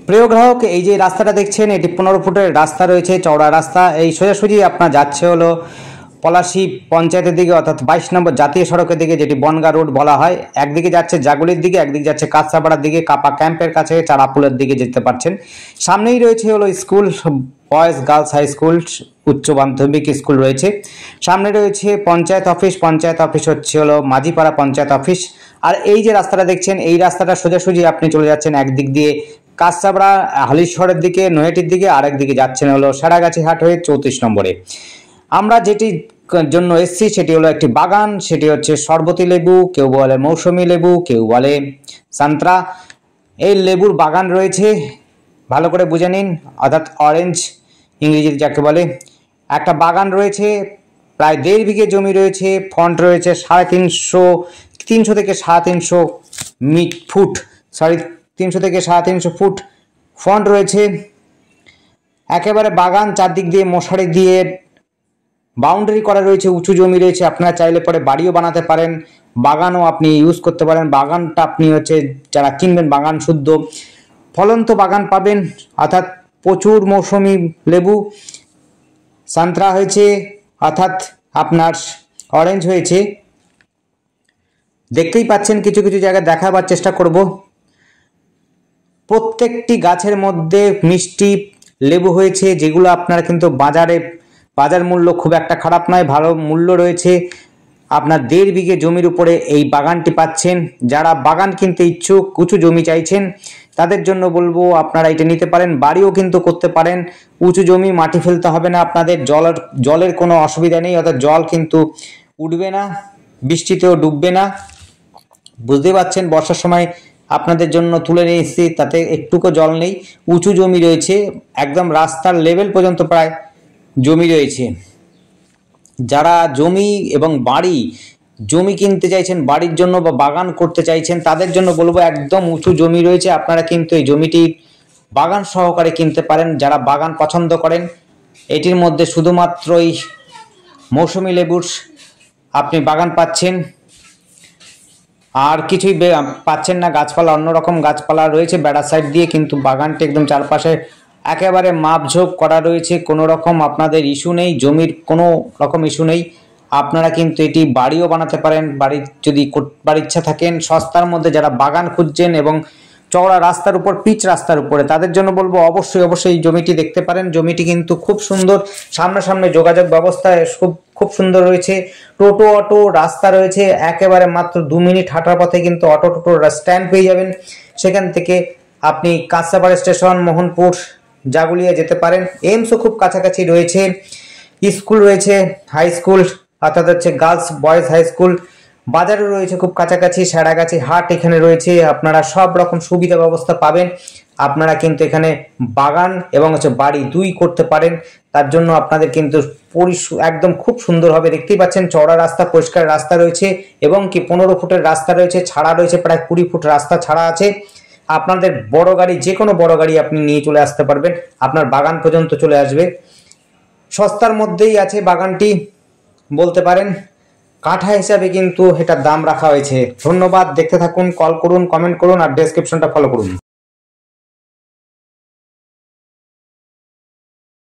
প্রিয় গ্রাহক, এই যে রাস্তাটা দেখছেন এটি 15 ফুটের রাস্তা রয়েছে, চওড়া রাস্তা। এই সোজাসুজি আপনার যাচ্ছে হলো পলাশী পঞ্চায়েতের দিকে, অর্থাৎ 22 নম্বর জাতীয় সড়কের দিকে, যেটি বনগাঁ রোড বলা হয়। একদিকে যাচ্ছে জাগুলির দিকে, একদিকে যাচ্ছে কাঁচরাপাড়ার দিকে, কাপা ক্যাম্পের কাছে চারাপুলের দিকে যেতে পারছেন। সামনেই রয়েছে হলো school, boys girls high school, উচ্চ মাধ্যমিক স্কুল রয়েছে। সামনে রয়েছে পঞ্চায়েত অফিস, পঞ্চায়েত অফিস হচ্ছে হলো মাঝিপাড়া পঞ্চায়েত অফিস। আর এই যে রাস্তাটা দেখছেন, এই রাস্তাটা সোজাসুজি আপনি চলে যাচ্ছেন একদিক দিয়ে কাঁচরাপাড়া হালিশহরের দিকে, নৈহাটির দিকে, আর একদিকে যাচ্ছেন হলো সারাগাছি হাট হয়ে 34 নম্বরে। আমরা যেটি জন্য এসছি সেটি হলো একটি বাগান, সেটি হচ্ছে শরবতী লেবু, কেউ বলে মৌসুমী লেবু, কেউ বলে সান্ত্রা। এই লেবুর বাগান রয়েছে, ভালো করে বুঝে নিন, অর্থাৎ অরেঞ্জ ইংরেজি যাকে বলে। একটা বাগান রয়েছে, প্রায় 1.5 বিঘে জমি রয়েছে, ফন্ট রয়েছে 300 থেকে 350 ফুট, 300 থেকে 350 ফুট ফন্ট রয়েছে। একেবারে বাগান চারদিক দিয়ে মশারি দিয়ে বাউন্ডারি করা রয়েছে, উঁচু জমি রয়েছে। আপনারা চাইলে পরে বাড়িও বানাতে পারেন, বাগানও আপনি ইউজ করতে পারেন। বাগানটা আপনি হচ্ছে যারা কিনবেন বাগান শুদ্ধ ফলন্ত বাগান পাবেন, অর্থাৎ প্রচুর মৌসুমি লেবু, সান্ত্রা হয়েছে, অর্থাৎ আপনার অরেঞ্জ হয়েছে। দেখতেই পাচ্ছেন, কিছু কিছু জায়গায় দেখাবার চেষ্টা করব। প্রত্যেকটি গাছের মধ্যে মিষ্টি লেবু হয়েছে, যেগুলো আপনারা কিন্তু বাজার মূল্য খুব একটা খারাপ নয়, ভালো মূল্য রয়েছে। আপনার 1.5 বিঘে জমির উপরে এই বাগানটি পাচ্ছেন। যারা বাগান কিনতে ইচ্ছুক, উঁচু জমি চাইছেন, তাদের জন্য বলবো আপনারা এটা নিতে পারেন। বাড়িও কিন্তু করতে পারেন, উঁচু জমি, মাটি ফেলতে হবে না আপনাদের, জলের কোনো অসুবিধা নেই, অর্থাৎ জল কিন্তু উঠবে না, বৃষ্টিতেও ডুববে না। বুঝতে পারছেন, বর্ষার সময় আপনাদের জন্য তুলে নিয়ে এসেছি, তাতে একটুকু জল নেই, উঁচু জমি রয়েছে, একদম রাস্তার লেভেল পর্যন্ত প্রায় জমি রয়েছে। যারা জমি এবং জমি কিনতে চাইছেন বাড়ির জন্য বা বাগান করতে চাইছেন, তাদের জন্য বলবো একদম উঁচু জমি রয়েছে, আপনারা কিন্তু এই জমিটি বাগান সহকারে কিনতে পারেন। যারা বাগান পছন্দ করেন, এটির মধ্যে শুধুমাত্র এই মৌসুমি লেবুর আপনি বাগান পাচ্ছেন, আর কিছুই পাচ্ছেন না। গাছপালা অন্যরকম গাছপালা রয়েছে বেড়া সাইড দিয়ে, কিন্তু বাগানটি একদম চারপাশে একেবারে মাপঝোপ করা রয়েছে, কোনো রকম আপনাদের ইস্যু নেই, জমির কোনো রকম ইস্যু নেই। আপনারা কিন্তু এটি বাড়িও বানাতে পারেন, যদি করবার ইচ্ছা থাকেন। সস্তার মধ্যে যারা বাগান খুঁজছেন এবং চওড়া রাস্তার উপর, পিচ রাস্তার উপরে, তাদের জন্য বলবো অবশ্যই এই জমিটি দেখতে পারেন। জমিটি কিন্তু খুব সুন্দর, সামনাসামনি যোগাযোগ ব্যবস্থা খুব সুন্দর রয়েছে। টোটো অটো রাস্তা রয়েছে, একেবারে মাত্র 2 মিনিট হাঁটার পথে কিন্তু অটো টোটোর স্ট্যান্ড পেয়ে যাবেন। সেখান থেকে আপনি কাঁচরাপাড়া স্টেশন, মোহনপুর, জাগুলিয়া যেতে পারেন। এইমসও খুব কাছাকাছি রয়েছে, স্কুল রয়েছে, হাই স্কুল, অর্থাৎ হচ্ছে গার্লস বয়েজ হাই স্কুল। বাজারও রয়েছে খুব কাছাকাছি, সারাগাছি হাট এখানে রয়েছে। আপনারা সব রকম সুবিধা ব্যবস্থা পাবেন। আপনারা কিন্তু এখানে বাগান এবং হচ্ছে বাড়ি দুই করতে পারেন। তার জন্য আপনাদের কিন্তু একদম খুব সুন্দর হবে। দেখতেই পাচ্ছেন, চওড়া রাস্তা, পরিষ্কার রাস্তা রয়েছে, এবং কি 15 ফুটের রাস্তা রয়েছে, ছাড়া রয়েছে প্রায় 20 ফুট রাস্তা ছাড়া আছে। আপনাদের বড় গাড়ি, যে কোনো বড় গাড়ি আপনি নিয়ে চলে আসতে পারবেন, আপনার বাগান পর্যন্ত চলে আসবে। সস্তার মধ্যেই আছে বাগানটি বলতে পারেন, কাঠা হিসাবে কিন্তু এটার দাম রাখা হয়েছে। ধন্যবাদ, দেখতে থাকুন, কল করুন, কমেন্ট করুন, আর ডেসক্রিপশনটা ফলো করুন।